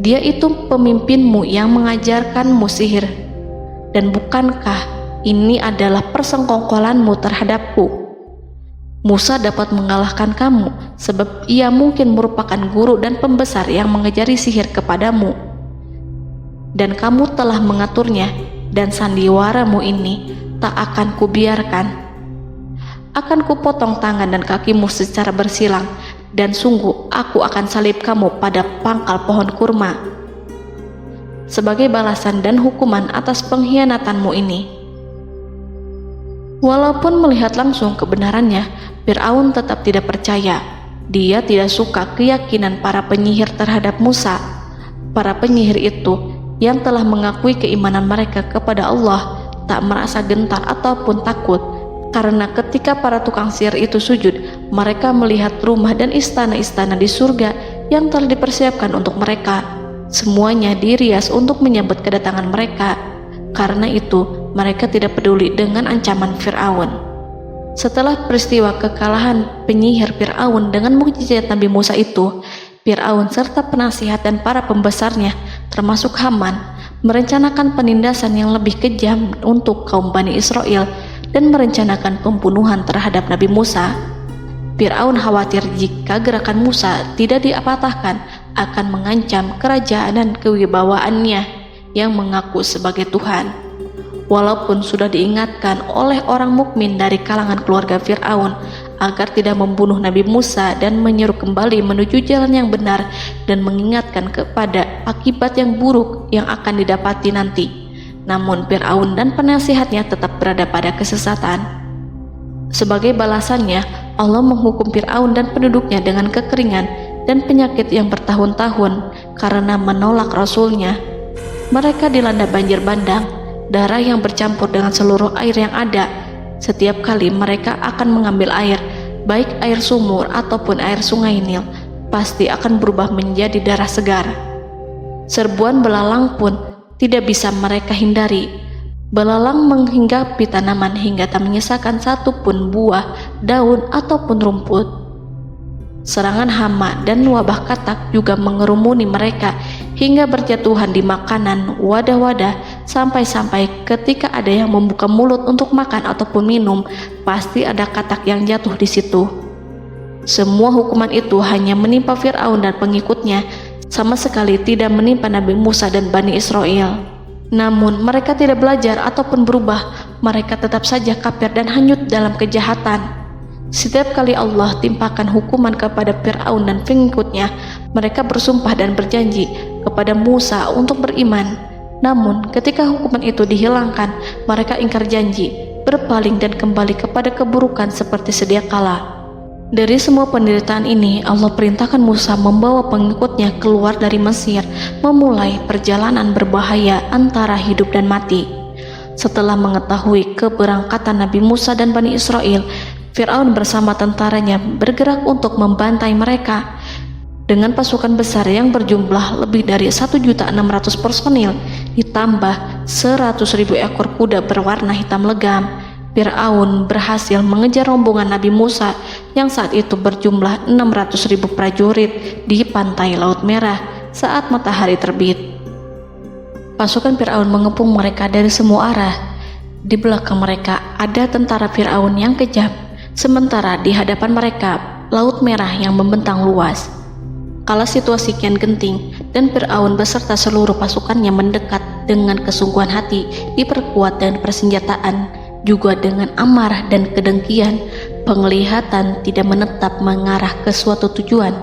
Dia itu pemimpinmu yang mengajarkanmu sihir, dan bukankah ini adalah persengkongkolanmu terhadapku? Musa dapat mengalahkan kamu sebab ia mungkin merupakan guru dan pembesar yang mengajari sihir kepadamu, dan kamu telah mengaturnya, dan sandiwaramu ini tak akan kubiarkan. Akan kupotong tangan dan kakimu secara bersilang, dan sungguh aku akan salib kamu pada pangkal pohon kurma sebagai balasan dan hukuman atas pengkhianatanmu ini." Walaupun melihat langsung kebenarannya, Fir'aun tetap tidak percaya. Dia tidak suka keyakinan para penyihir terhadap Musa. Para penyihir itu yang telah mengakui keimanan mereka kepada Allah tak merasa gentar ataupun takut, karena ketika para tukang sihir itu sujud, mereka melihat rumah dan istana-istana di surga yang telah dipersiapkan untuk mereka. Semuanya dirias untuk menyambut kedatangan mereka. Karena itu, mereka tidak peduli dengan ancaman Fir'aun. Setelah peristiwa kekalahan penyihir Fir'aun dengan mukjizat Nabi Musa itu, Fir'aun serta penasihat dan para pembesarnya, termasuk Haman, merencanakan penindasan yang lebih kejam untuk kaum Bani Israel dan merencanakan pembunuhan terhadap Nabi Musa. Fir'aun khawatir jika gerakan Musa tidak diapatahkan akan mengancam kerajaan dan kewibawaannya yang mengaku sebagai Tuhan. Walaupun sudah diingatkan oleh orang mukmin dari kalangan keluarga Fir'aun agar tidak membunuh Nabi Musa dan menyeru kembali menuju jalan yang benar dan mengingatkan kepada akibat yang buruk yang akan didapati nanti, namun Fir'aun dan penasihatnya tetap berada pada kesesatan. Sebagai balasannya, Allah menghukum Fir'aun dan penduduknya dengan kekeringan dan penyakit yang bertahun-tahun karena menolak Rasulnya. Mereka dilanda banjir bandang, darah yang bercampur dengan seluruh air yang ada. Setiap kali mereka akan mengambil air, baik air sumur ataupun air sungai Nil, pasti akan berubah menjadi darah segar. Serbuan belalang pun tidak bisa mereka hindari. Belalang menghinggapi tanaman hingga tak menyisakan satupun buah, daun ataupun rumput. Serangan hama dan wabah katak juga mengerumuni mereka hingga berjatuhan di makanan, wadah-wadah, sampai-sampai ketika ada yang membuka mulut untuk makan ataupun minum, pasti ada katak yang jatuh di situ. Semua hukuman itu hanya menimpa Fir'aun dan pengikutnya, sama sekali tidak menimpa Nabi Musa dan Bani Israel. Namun mereka tidak belajar ataupun berubah. Mereka tetap saja kafir dan hanyut dalam kejahatan. Setiap kali Allah timpakan hukuman kepada Fir'aun dan pengikutnya, mereka bersumpah dan berjanji kepada Musa untuk beriman. Namun ketika hukuman itu dihilangkan, mereka ingkar janji, berpaling dan kembali kepada keburukan seperti sedia kala. Dari semua penderitaan ini, Allah perintahkan Musa membawa pengikutnya keluar dari Mesir, memulai perjalanan berbahaya antara hidup dan mati. Setelah mengetahui keberangkatan Nabi Musa dan Bani Israel, Fir'aun bersama tentaranya bergerak untuk membantai mereka. Dengan pasukan besar yang berjumlah lebih dari 1.600.000 personil, ditambah 100.000 ekor kuda berwarna hitam legam, Fir'aun berhasil mengejar rombongan Nabi Musa yang saat itu berjumlah 600.000 prajurit di pantai Laut Merah saat matahari terbit. Pasukan Fir'aun mengepung mereka dari semua arah. Di belakang mereka ada tentara Fir'aun yang kejam, sementara di hadapan mereka Laut Merah yang membentang luas. Kala situasi kian genting dan Fir'aun beserta seluruh pasukannya mendekat dengan kesungguhan hati, diperkuat dengan persenjataan, juga dengan amarah dan kedengkian, penglihatan tidak menetap mengarah ke suatu tujuan,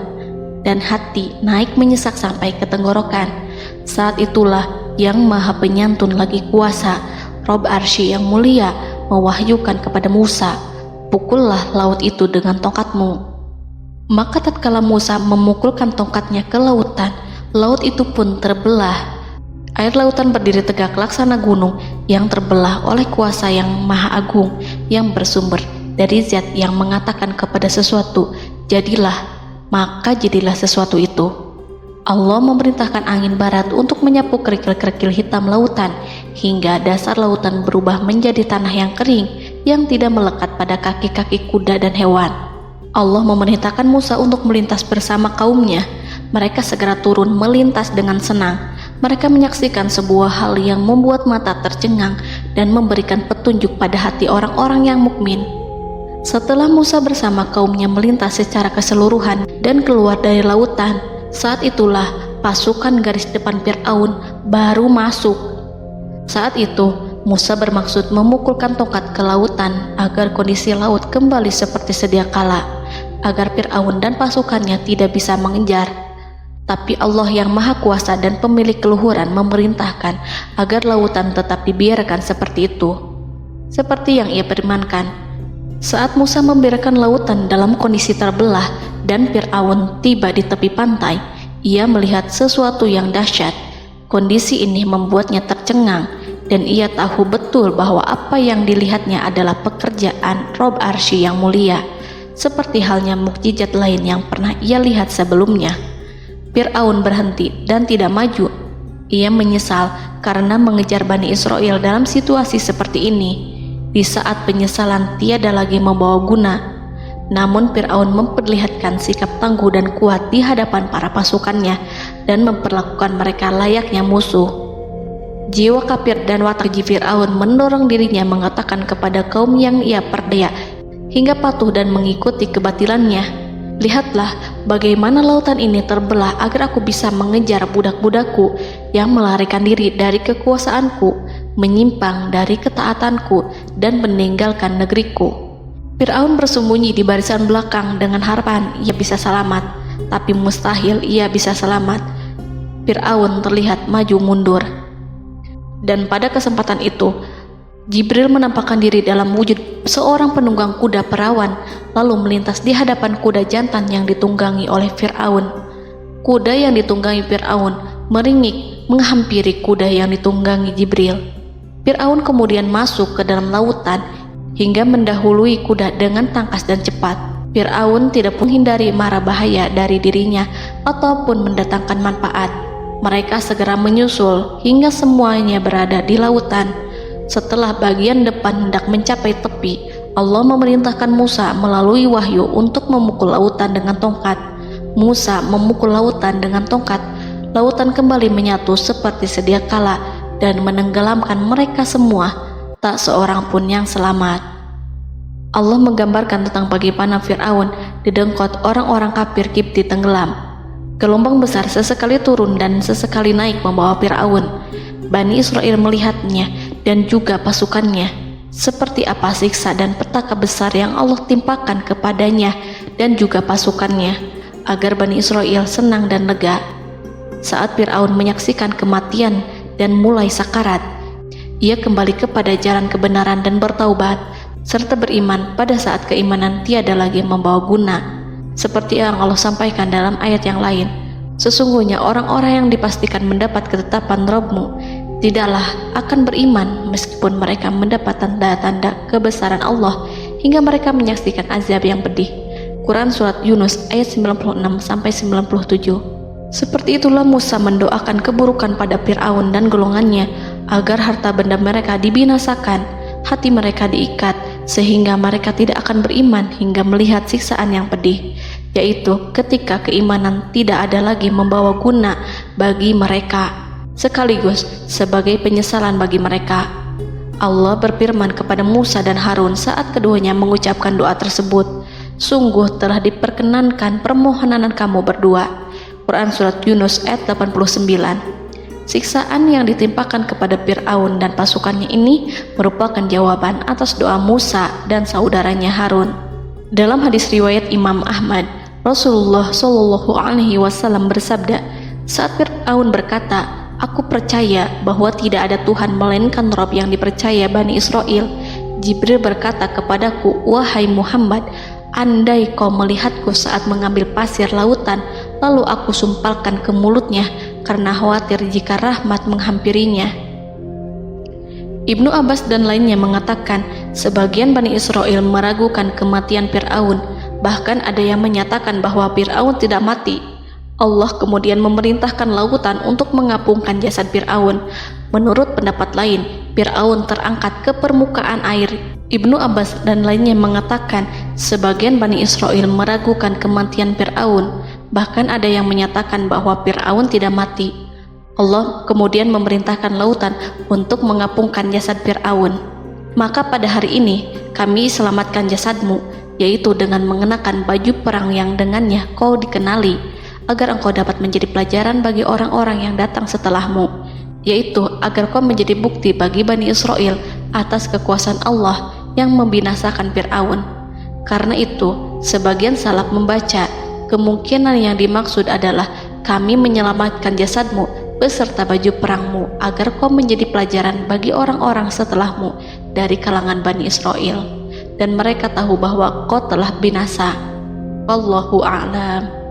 dan hati naik menyesak sampai ke tenggorokan. Saat itulah Yang Maha Penyantun lagi kuasa, Rob Arsy yang mulia, mewahyukan kepada Musa, "Pukullah laut itu dengan tongkatmu." Maka tatkala Musa memukulkan tongkatnya ke lautan, laut itu pun terbelah. Air lautan berdiri tegak laksana gunung yang terbelah oleh kuasa yang maha agung, yang bersumber dari zat yang mengatakan kepada sesuatu, "Jadilah," maka jadilah sesuatu itu. Allah memerintahkan angin barat untuk menyapu kerikil-kerikil hitam lautan, hingga dasar lautan berubah menjadi tanah yang kering, yang tidak melekat pada kaki-kaki kuda dan hewan. Allah memerintahkan Musa untuk melintas bersama kaumnya. Mereka segera turun melintas dengan senang. Mereka menyaksikan sebuah hal yang membuat mata tercengang dan memberikan petunjuk pada hati orang-orang yang mukmin. Setelah Musa bersama kaumnya melintas secara keseluruhan dan keluar dari lautan, saat itulah pasukan garis depan Fir'aun baru masuk. Saat itu Musa bermaksud memukulkan tongkat ke lautan agar kondisi laut kembali seperti sedia kala, agar Fir'aun dan pasukannya tidak bisa mengejar. Tapi Allah yang Maha Kuasa dan pemilik keluhuran memerintahkan agar lautan tetap dibiarkan seperti itu, seperti yang Ia firmankan. Saat Musa membiarkan lautan dalam kondisi terbelah dan Fir'aun tiba di tepi pantai, ia melihat sesuatu yang dahsyat. Kondisi ini membuatnya tercengang, dan ia tahu betul bahwa apa yang dilihatnya adalah pekerjaan Rob Arsy yang mulia, seperti halnya mukjizat lain yang pernah ia lihat sebelumnya. Fir'aun berhenti dan tidak maju. Ia menyesal karena mengejar Bani Israel dalam situasi seperti ini, di saat penyesalan tiada lagi membawa guna. Namun Fir'aun memperlihatkan sikap tangguh dan kuat di hadapan para pasukannya dan memperlakukan mereka layaknya musuh. Jiwa kafir dan watak Fir'aun mendorong dirinya mengatakan kepada kaum yang ia perdaya hingga patuh dan mengikuti kebatilannya, "Lihatlah bagaimana lautan ini terbelah agar aku bisa mengejar budak-budakku yang melarikan diri dari kekuasaanku, menyimpang dari ketaatanku dan meninggalkan negeriku." Fir'aun bersembunyi di barisan belakang dengan harapan ia bisa selamat, tapi mustahil ia bisa selamat. Fir'aun terlihat maju mundur. Dan pada kesempatan itu, Jibril menampakkan diri dalam wujud seorang penunggang kuda perawan, lalu melintas di hadapan kuda jantan yang ditunggangi oleh Fir'aun. Kuda yang ditunggangi Fir'aun meringik menghampiri kuda yang ditunggangi Jibril. Fir'aun kemudian masuk ke dalam lautan hingga mendahului kuda dengan tangkas dan cepat. Fir'aun tidak pun hindari mara bahaya dari dirinya ataupun mendatangkan manfaat. Mereka segera menyusul hingga semuanya berada di lautan. Setelah bagian depan hendak mencapai tepi, Allah memerintahkan Musa melalui wahyu untuk memukul lautan dengan tongkat. Musa memukul lautan dengan tongkat. Lautan kembali menyatu seperti sedia kala dan menenggelamkan mereka semua. Tak seorang pun yang selamat. Allah menggambarkan tentang bagaimana Fir'aun didengkot orang-orang kafir Kipti tenggelam. Gelombang besar sesekali turun dan sesekali naik membawa Fir'aun. Bani Israel melihatnya dan juga pasukannya. seperti apa siksa dan petaka besar yang Allah timpakan kepadanya dan juga pasukannya, agar Bani Israel senang dan lega. Saat Fir'aun menyaksikan kematian dan mulai sakarat, ia kembali kepada jalan kebenaran dan bertaubat, serta beriman pada saat keimanan tiada lagi membawa guna. Seperti yang Allah sampaikan dalam ayat yang lain, sesungguhnya orang-orang yang dipastikan mendapat ketetapan Rabb-Mu tidaklah akan beriman meskipun mereka mendapat tanda-tanda kebesaran Allah hingga mereka menyaksikan azab yang pedih. Quran Surat Yunus ayat 96-97. Seperti itulah Musa mendoakan keburukan pada Fir'aun dan golongannya agar harta benda mereka dibinasakan, hati mereka diikat sehingga mereka tidak akan beriman hingga melihat siksaan yang pedih, yaitu ketika keimanan tidak ada lagi membawa guna bagi mereka, sekaligus sebagai penyesalan bagi mereka. Allah berfirman kepada Musa dan Harun saat keduanya mengucapkan doa tersebut, sungguh telah diperkenankan permohonan kamu berdua. Quran Surat Yunus ayat 89. Siksaan yang ditimpakan kepada Fir'aun dan pasukannya ini merupakan jawaban atas doa Musa dan saudaranya Harun. Dalam hadis riwayat Imam Ahmad, Rasulullah Shallallahu Alaihi Wasallam bersabda, saat Fir'aun berkata, "Aku percaya bahwa tidak ada Tuhan melainkan Rabb yang dipercaya Bani Israel," Jibril berkata kepadaku, "Wahai Muhammad, andai kau melihatku saat mengambil pasir lautan, lalu aku sumpalkan ke mulutnya karena khawatir jika rahmat menghampirinya." Ibnu Abbas dan lainnya mengatakan, sebagian Bani Israel meragukan kematian Fir'aun, bahkan ada yang menyatakan bahwa Fir'aun tidak mati. Allah kemudian memerintahkan lautan untuk mengapungkan jasad Fir'aun. Menurut pendapat lain, Fir'aun terangkat ke permukaan air. Ibnu Abbas dan lainnya mengatakan, sebagian Bani Israel meragukan kematian Fir'aun, bahkan ada yang menyatakan bahwa Fir'aun tidak mati. Allah kemudian memerintahkan lautan untuk mengapungkan jasad Fir'aun. Maka pada hari ini kami selamatkan jasadmu, yaitu dengan mengenakan baju perang yang dengannya kau dikenali, agar engkau dapat menjadi pelajaran bagi orang-orang yang datang setelahmu, yaitu agar kau menjadi bukti bagi Bani Israel atas kekuasaan Allah yang membinasakan Fir'aun. Karena itu, sebagian salaf membaca, kemungkinan yang dimaksud adalah kami menyelamatkan jasadmu beserta baju perangmu agar kau menjadi pelajaran bagi orang-orang setelahmu dari kalangan Bani Israel, dan mereka tahu bahwa kau telah binasa. Wallahu a'lam.